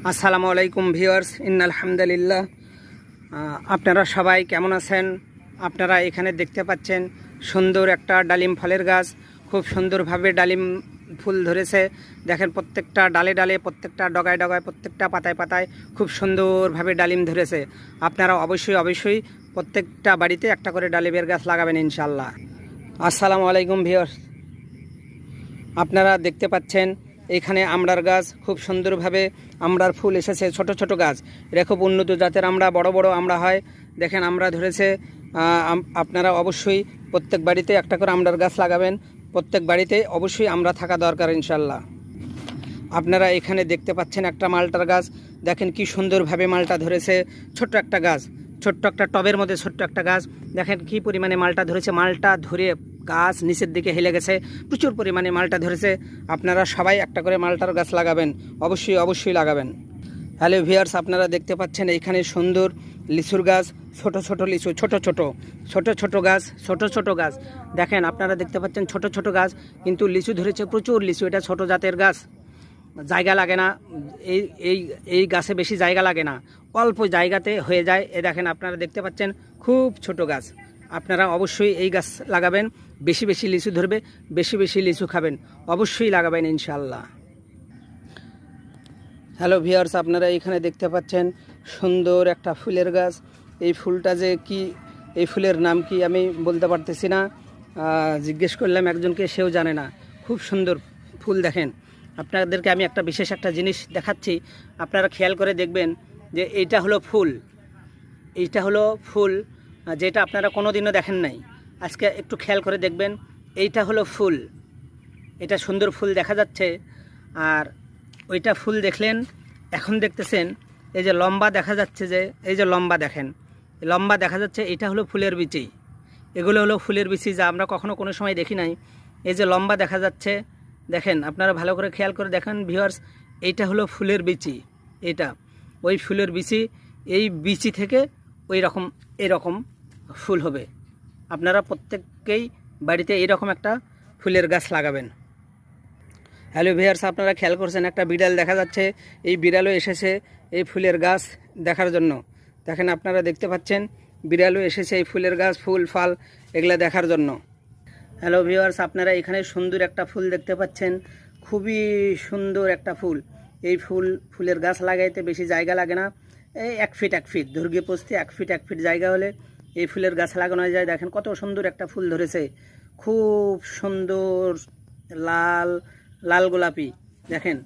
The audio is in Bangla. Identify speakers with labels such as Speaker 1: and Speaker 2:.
Speaker 1: আসসালামু আলাইকুম ভিউয়ার্স, আলহামদুলিল্লাহ। আপনারা সবাই কেমন আছেন? আপনারা এখানে দেখতে পাচ্ছেন সুন্দর একটা ডালিম ফলের গাছ। খুব সুন্দরভাবে ডালিম ফুল ধরেছে। দেখেন প্রত্যেকটা ডালে ডালে, প্রত্যেকটা ডগায় ডগায়, প্রত্যেকটা পাতায় পাতায় খুব সুন্দরভাবে ডালিম ধরেছে। আপনারা অবশ্যই প্রত্যেকটা বাড়িতে একটা করে ডালিমের গাছ লাগাবেন ইনশাল্লাহ। আসসালামু আলাইকুম ভিউয়ার্স, আপনারা দেখতে পাচ্ছেন এখানে আমড়ার গাছ। খুব সুন্দরভাবে আমড়ার ফুল এসেছে। ছোট ছোট গাছ, এটা খুব উন্নত জাতের আমড়া, বড় বড় আমড়া হয়। দেখেন আমড়া ধরেছে। আপনারা অবশ্যই প্রত্যেক বাড়িতে একটা করে আমড়ার গাছ লাগাবেন। প্রত্যেক বাড়িতে অবশ্যই আমড়া থাকা দরকার ইনশাল্লাহ। আপনারা এখানে দেখতে পাচ্ছেন একটা মালটার গাছ। দেখেন কি সুন্দরভাবে মালটা ধরেছে। ছোট্ট একটা গাছ, ছোট্ট একটা টবের মধ্যে ছোট্ট একটা গাছ। দেখেন কি পরিমাণে মালটা ধরেছে। মালটা ধরে গাছ নিচের দিকে হেলে গেছে। প্রচুর পরিমাণে মালটা ধরেছে। আপনারা সবাই একটা করে মালটার গাছ লাগাবেন, অবশ্যই লাগাবেন। হ্যালো ভিউয়ার্স, আপনারা দেখতে পাচ্ছেন এইখানে সুন্দর লিচুর গাছ। ছোট ছোট লিচু, ছোট ছোট গাছ, ছোট ছোট গাছ। দেখেন আপনারা দেখতে পাচ্ছেন ছোট ছোট গাছ, কিন্তু লিচু ধরেছে প্রচুর লিচু। এটা ছোট জাতের গাছ, জায়গা লাগে না। এই এই এই গাছে বেশি জায়গা লাগে না, অল্প জায়গাতে হয়ে যায়। এ দেখেন আপনারা দেখতে পাচ্ছেন খুব ছোট গাছ। আপনারা অবশ্যই এই গাছ লাগাবেন। বেশি বেশি লিচু ধরবে, বেশি বেশি লিচু খাবেন। অবশ্যই লাগাবেন ইনশাল্লাহ। হ্যালো ভিউয়ার্স, আপনারা এখানে দেখতে পাচ্ছেন সুন্দর একটা ফুলের গাছ। এই ফুলটা যে কি, এই ফুলের নাম কি আমি বলতে পারতেছি না। জিজ্ঞেস করলাম একজনকে, সেও জানে না। খুব সুন্দর ফুল। দেখেন আপনাদেরকে আমি একটা বিশেষ একটা জিনিস দেখাচ্ছি, আপনারা খেয়াল করে দেখবেন যে এইটা হলো ফুল। এইটা হলো ফুল, যেটা আপনারা কোনো দিনও দেখেন নাই। আজকে একটু খেয়াল করে দেখবেন, এইটা হলো ফুল। এটা সুন্দর ফুল দেখা যাচ্ছে। আর ওইটা ফুল দেখলেন, এখন দেখতেছেন এই যে লম্বা দেখা যাচ্ছে, যে এই যে লম্বা দেখেন, লম্বা দেখা যাচ্ছে, এটা হলো ফুলের বিচি। এগুলো হলো ফুলের বিচি, যা আমরা কখনো কোনো সময় দেখি নাই। এই যে লম্বা দেখা যাচ্ছে, দেখেন আপনারা ভালো করে খেয়াল করে দেখেন ভিউয়ার্স, এইটা হলো ফুলের বিচি। এটা ওই ফুলের বিচি, এই বিচি থেকে ওই রকম এরকম ফুল হবে। আপনারা প্রত্যেককেই বাড়িতে এইরকম একটা ফুলের গাছ লাগাবেন। হ্যালো ভিউয়ার্স, আপনারা খেয়াল করছেন একটা বিড়াল দেখা যাচ্ছে। এই বিড়ালও এসেছে এই ফুলের গাছ দেখার জন্য। দেখেন আপনারা দেখতে পাচ্ছেন বিড়ালও এসেছে এই ফুলের গাছ, ফুল ফল এগুলো দেখার জন্য। হ্যালো ভিউয়ার্স, আপনারা এখানে সুন্দর একটা ফুল দেখতে পাচ্ছেন। খুবই সুন্দর একটা ফুল। এই ফুলের গাছ লাগাইতে বেশি জায়গা লাগে না। এই 1 ফিট 1 ফিট দৈর্ঘ্যে প্রস্থে 1 ফিট 1 ফিট জায়গা হলে এই ফুলের গাছ লাগানো যায়। দেখেন কত সুন্দর একটা ফুল ধরেছে, খুব সুন্দর লাল লাল গোলাপি। দেখেন